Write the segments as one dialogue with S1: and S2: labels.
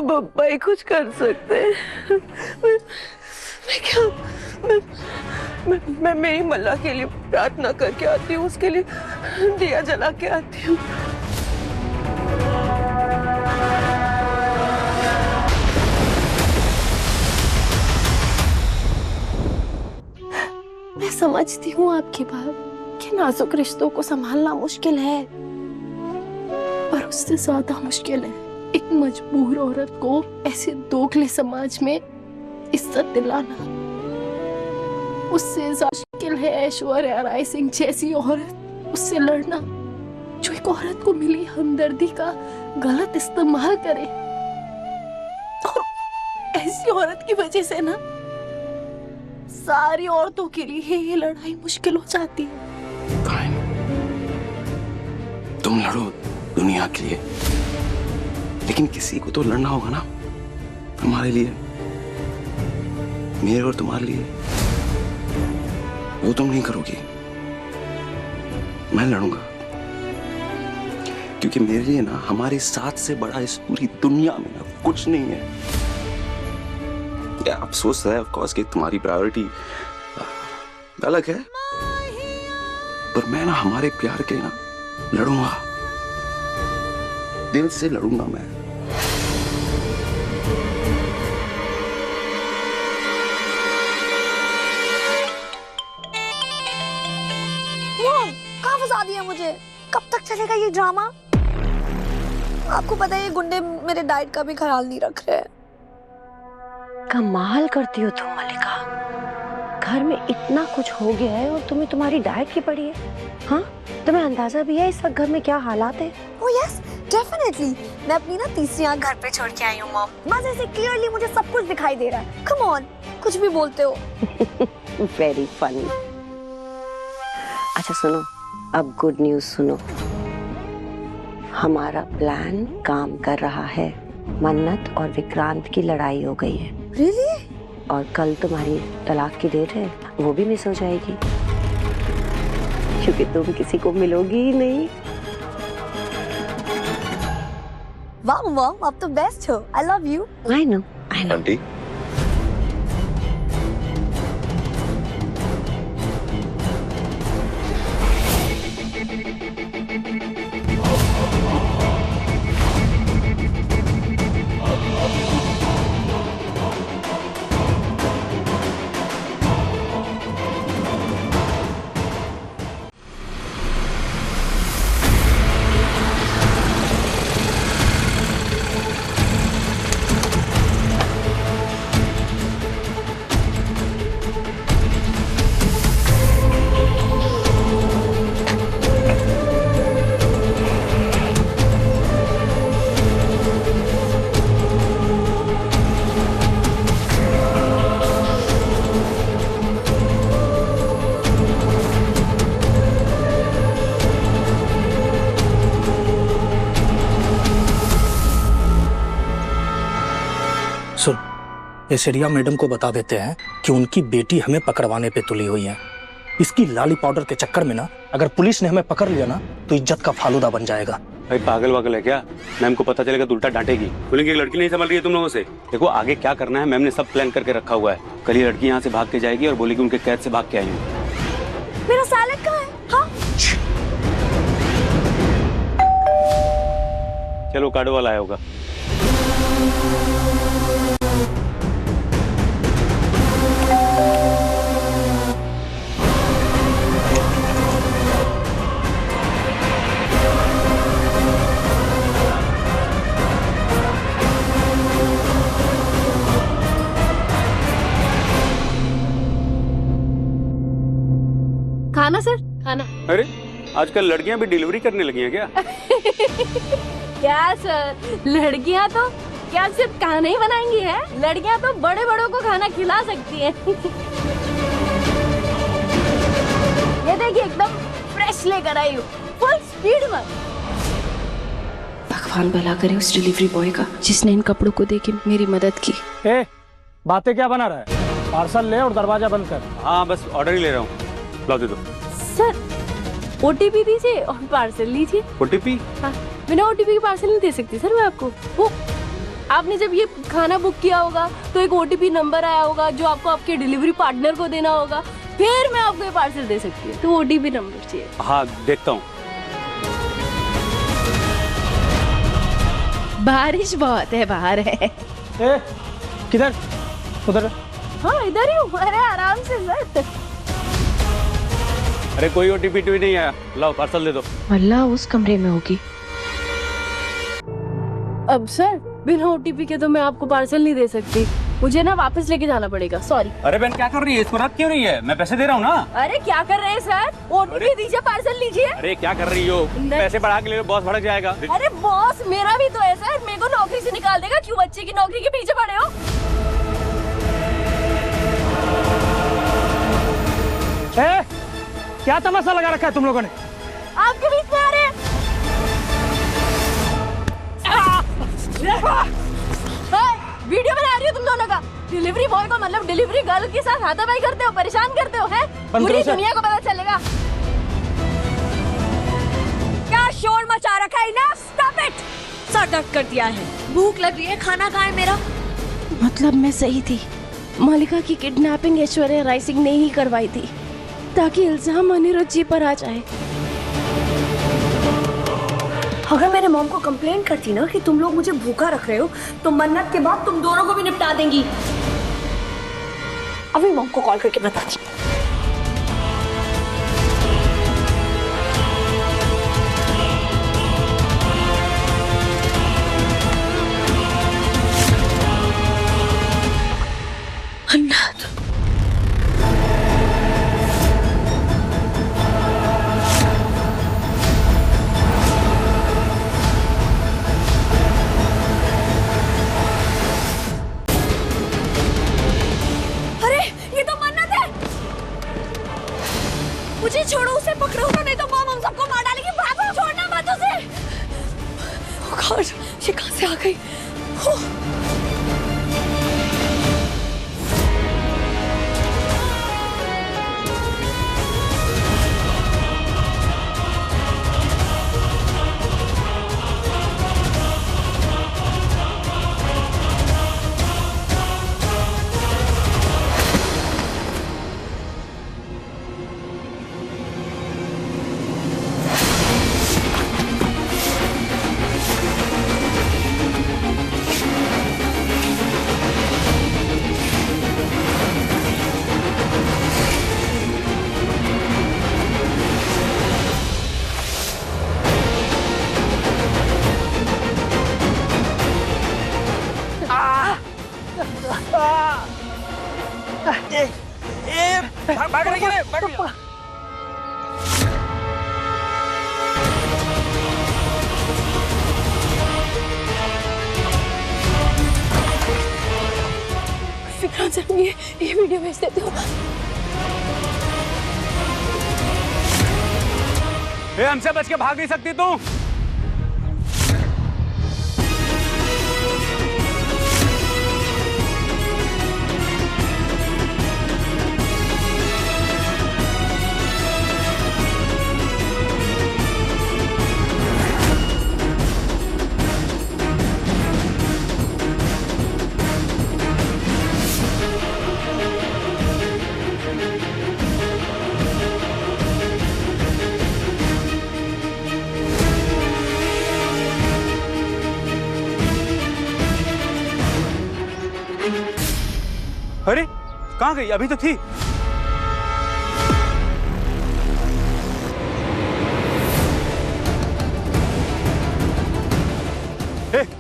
S1: पप्पा ही कुछ कर सकते हैं। मैं क्या मैं मेरी मल्ला के लिए प्रार्थना करके आती हूँ, उसके लिए दिया जला के आती हूँ।
S2: मैं समझती हूँ आपकी बात कि नाजुक रिश्तों को संभालना मुश्किल है, पर उससे ज्यादा मुश्किल है एक मजबूर औरत को ऐसे दोगले समाज में इज्जत दिलाना। उससे ज्यादा मुश्किल है ऐश्वर्या राय सिंह जैसी औरत उससे लड़ना जो एक औरत को मिली हमदर्दी का गलत इस्तेमाल करे। और ऐसी औरत की वजह से ना सारी औरतों के लिए ये लड़ाई मुश्किल हो जाती है।
S3: तुम लड़ो दुनिया के लिए, लेकिन किसी को तो लड़ना होगा ना, हमारे लिए, मेरे और तुम्हारे लिए। वो तुम नहीं करोगी, मैं लड़ूंगा, क्योंकि मेरे लिए ना हमारे साथ से बड़ा इस पूरी दुनिया में ना कुछ नहीं है। अफसोस है ऑफ कोर्स कि तुम्हारी प्रायोरिटी अलग है, पर मैं ना हमारे प्यार के ना लड़ूंगा, दिल से लड़ूंगा मैं।
S4: कहाँ फंसा दिया मुझे? कब तक चलेगा ये ड्रामा? आपको पता है ये गुंडे मेरे डाइट का भी ख्याल नहीं रख रहे हैं।
S5: कमाल करती हो तुम मल्लिका, घर में इतना कुछ हो गया है और तुम्हें तुम्हारी डाइट की पड़ी है। हाँ, तुम्हें अंदाजा भी है इस वक्त घर में क्या हालात है?
S4: Oh yes, definitely. मैं अपनी ना तीसरी आंख घर पे छोड़ के आई हूँ मॉम। मजे से क्लियरली मुझे सब कुछ दिखाई दे रहा है। कम ऑन, कुछ भी बोलते हो।
S5: Very funny. अच्छा सुनो, अब गुड न्यूज सुनो, हमारा प्लान काम कर रहा है। मन्नत और विक्रांत की लड़ाई हो गई है।
S4: Really?
S5: और कल तुम्हारी तलाक की डेट है, वो भी मिस हो जाएगी, क्योंकि तुम किसी को मिलोगी ही नहीं।
S4: वाह मॉम, आप तो बेस्ट हो। I love you.
S5: I know.
S3: Aunty,
S6: सुन, एसरिया मैडम को बता देते हैं कि उनकी बेटी हमें पकड़वाने पे तुली हुई है। इसकी लाली पाउडर के चक्कर में ना अगर पुलिस ने हमें पकड़ लिया ना तो इज्जत का फालूदा बन जाएगा।
S7: भाई पागल वागल है क्या? मैम को पता चलेगा तो उल्टा डांटेगी, बोलेंगे एक लड़की नहीं संभल रही है तुम लोगों से। देखो आगे क्या करना है मैम ने सब प्लान करके रखा हुआ है। कल ये लड़की यहाँ से भाग के जाएगी और बोलेगी उनके कैद से भाग के आई हूँ।
S4: मेरा सैलेड कहाँ है? हाँ?
S7: चलो कार्ड वाला आया होगा।
S2: खाना सर, खाना।
S7: अरे आजकल लड़कियां भी डिलीवरी करने लगी हैं क्या?
S2: क्या सर, लड़कियां तो क्या सिर्फ खाना ही बनाएंगी है? लड़कियां तो बड़े बड़ों को खाना खिला सकती है। ये देखिए एकदम फ्रेश लेकर आई हूँ, फुल स्पीड में।
S8: भगवान भला करे उस डिलीवरी बॉय का जिसने इन कपड़ों को देके मेरी मदद की।
S6: ए, बातें क्या बना रहा है? पार्सल ले और दरवाजा बंद कर।
S7: हाँ बस ऑर्डर ही ले रहा हूँ, ला दे दो।
S2: सर ओटीपी दीजिए और पार्सल लीजिए।
S7: ओटीपी?
S2: हाँ, बिना ओटीपी के पार्सल नहीं दे सकती सर मैं आपको। वो आपने जब ये खाना बुक किया होगा तो एक OTP नंबर आया होगा जो आपको आपके डिलीवरी पार्टनर को देना होगा, फिर मैं आपको ये पार्सल दे सकती हूँ। तो OTP नंबर चाहिए।
S7: हाँ देखता हूँ।
S8: बारिश बहुत है, बाहर है।
S6: किधर? उधर।
S2: हाँ इधर ही हूँ। अरे आराम से सर।
S7: अरे कोई OTP नहीं आया, लाओ पार्सल दे दो।
S8: अल्लाह उस कमरे में होगी।
S2: अब सर बिना OTP के तो मैं आपको पार्सल नहीं दे सकती, मुझे ना वापस लेके जाना पड़ेगा। सॉरी।
S7: अरे बहन क्या कर रही है, इसको रख क्यों रही है? मैं पैसे दे रहा हूँ ना।
S2: अरे क्या कर रहे हैं सर? OTP दीजिए, पार्सल लीजिए।
S7: अरे क्या कर रही हो? पैसे बढ़ा के ले लो, बॉस भड़क जाएगा।
S2: अरे बॉस मेरा भी तो है सर, मेरे को नौकरी से निकाल देगा। क्यों बच्चे की नौकरी के पीछे पड़े हो?
S6: क्या तमाशा लगा रखा है तुम लोगों ने?
S2: आपके बीच में आ रहे हैं। वीडियो बना रही हो तुम दोनों का। डिलीवरी बॉय को मतलब डिलीवरी गर्ल के साथ हाथापाई करते हो, परेशान करते हो, हैं? पूरी दुनिया को पता चलेगा।
S4: क्या शोर मचा रखा है ना? Stop it. सर दर्द कर दिया है, भूख लग रही है, खाना कहाँ है मेरा?
S2: मतलब मैं सही थी, मालिका की किडनैपिंग ऐश्वर्या राय सिंह ने ही करवाई थी ताकि इल्जाम अनिरुद्ध जी पर आ जाए।
S4: अगर मेरे मॉम को कंप्लेंट करती ना कि तुम लोग मुझे भूखा रख रहे हो, तो मन्नत के बाद तुम दोनों को भी निपटा देंगी। अभी मॉम को कॉल करके बताती हूँ। मुझे छोड़ो, उसे पकड़ो, नहीं तो मॉम हम सबको मार डालेगी। भागो, छोड़ना मत उसे। Oh God, ये कहाँ से आ गई?
S6: भाग रही है, भाग रही है।
S2: फिक्रान सर ये वीडियो भेज देते हो।
S7: हमसे बच के भाग नहीं सकती तू। अरे कहाँ गई? अभी तो थी।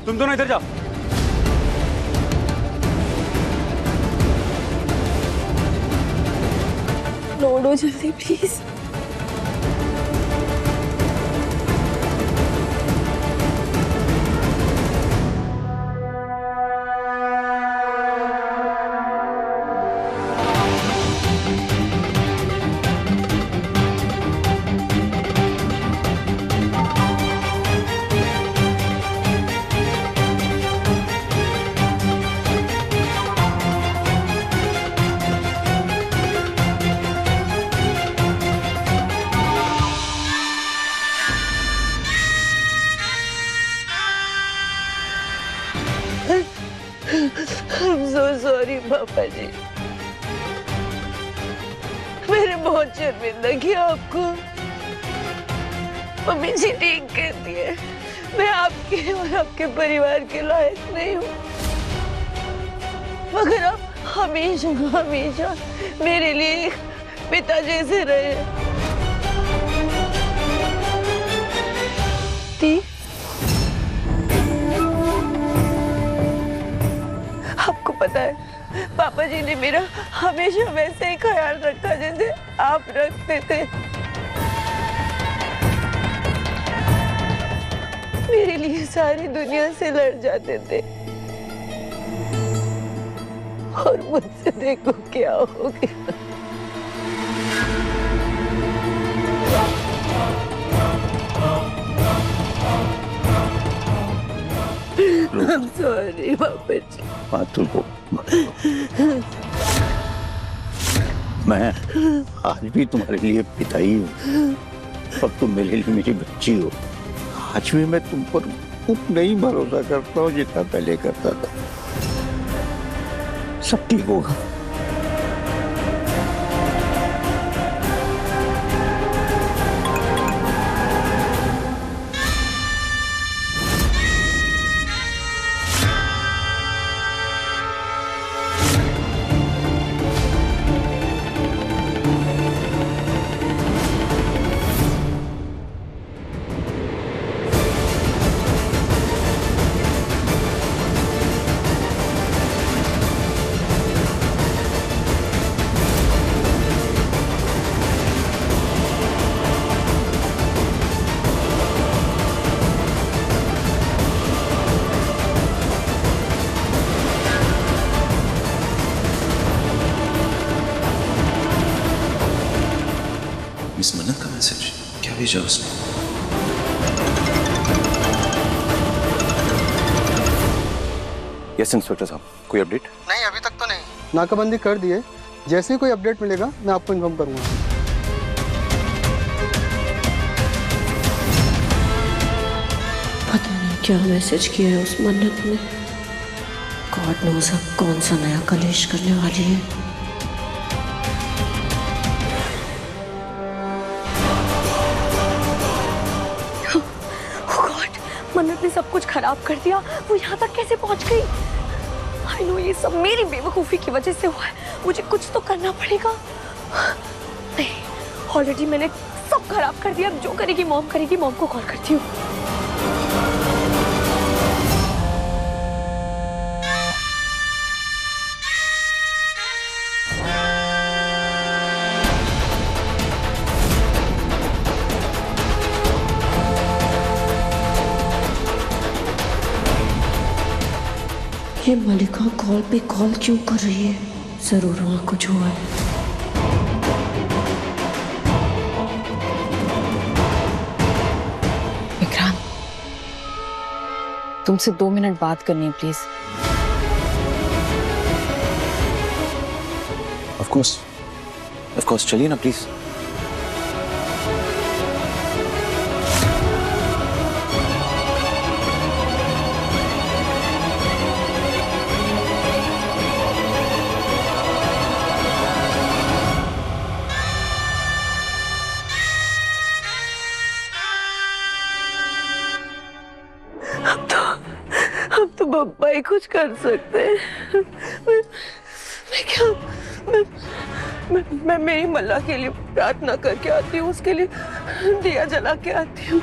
S7: तुम दोनों इधर जाओ।
S2: लोडो जल्दी प्लीज।
S1: I'm so sorry पापा जी, मैंने बहुत शर्मिंदा किया आपको। मम्मी जी ठीक कहती है, मैं आपके और आपके परिवार के लायक नहीं हूँ, मगर आप हमेशा हमेशा मेरे लिए पिता जैसे रहे। आपको पता है, पापा जी ने मेरा हमेशा वैसे ही ख्याल रखा जैसे आप रखते थे। मेरे लिए सारी दुनिया से लड़ जाते थे, और मुझसे देखो क्या हो गया। I'm sorry, पापा जी।
S9: मातु को मैं आज भी तुम्हारे लिए पिता ही हूँ, और तुम मेरे लिए मेरी बच्ची हो। आज भी मैं तुम पर उतना ही भरोसा करता हूँ जितना पहले करता था। सब ठीक होगा।
S10: मिस मन्नत का मैसेज क्या भेजा उसने?
S3: यस इंस्पेक्टर साहब, कोई अपडेट?
S11: नहीं, अभी तक तो नहीं। नाकाबंदी कर दिए, जैसे ही कोई अपडेट मिलेगा मैं आपको इन्फॉर्म करूंगा।
S5: पता नहीं क्या मैसेज किया है उस मन्नत ने। गॉड नोज़ अब कौन सा नया कलेश करने वाली है।
S4: मन्नत ने सब कुछ खराब कर दिया, वो यहाँ तक कैसे पहुँच गई? आई नो ये सब मेरी बेवकूफ़ी की वजह से हुआ है, मुझे कुछ तो करना पड़ेगा। नहीं, ऑलरेडी मैंने सब खराब कर दिया, अब जो करेगी मॉम को कॉल करती हूँ।
S5: ये मलिका कॉल पे कॉल क्यों कर रही है? जरूर वहां कुछ हुआ है।
S8: विक्रांत, तुमसे 2 मिनट बात करनी है प्लीज।
S3: ऑफ कोर्स, चलिए ना प्लीज।
S1: अब तो पप्पा ही कुछ कर सकते हैं। मैं मेरी मल्ला के लिए प्रार्थना करके आती हूँ, उसके लिए दिया जला के आती हूँ।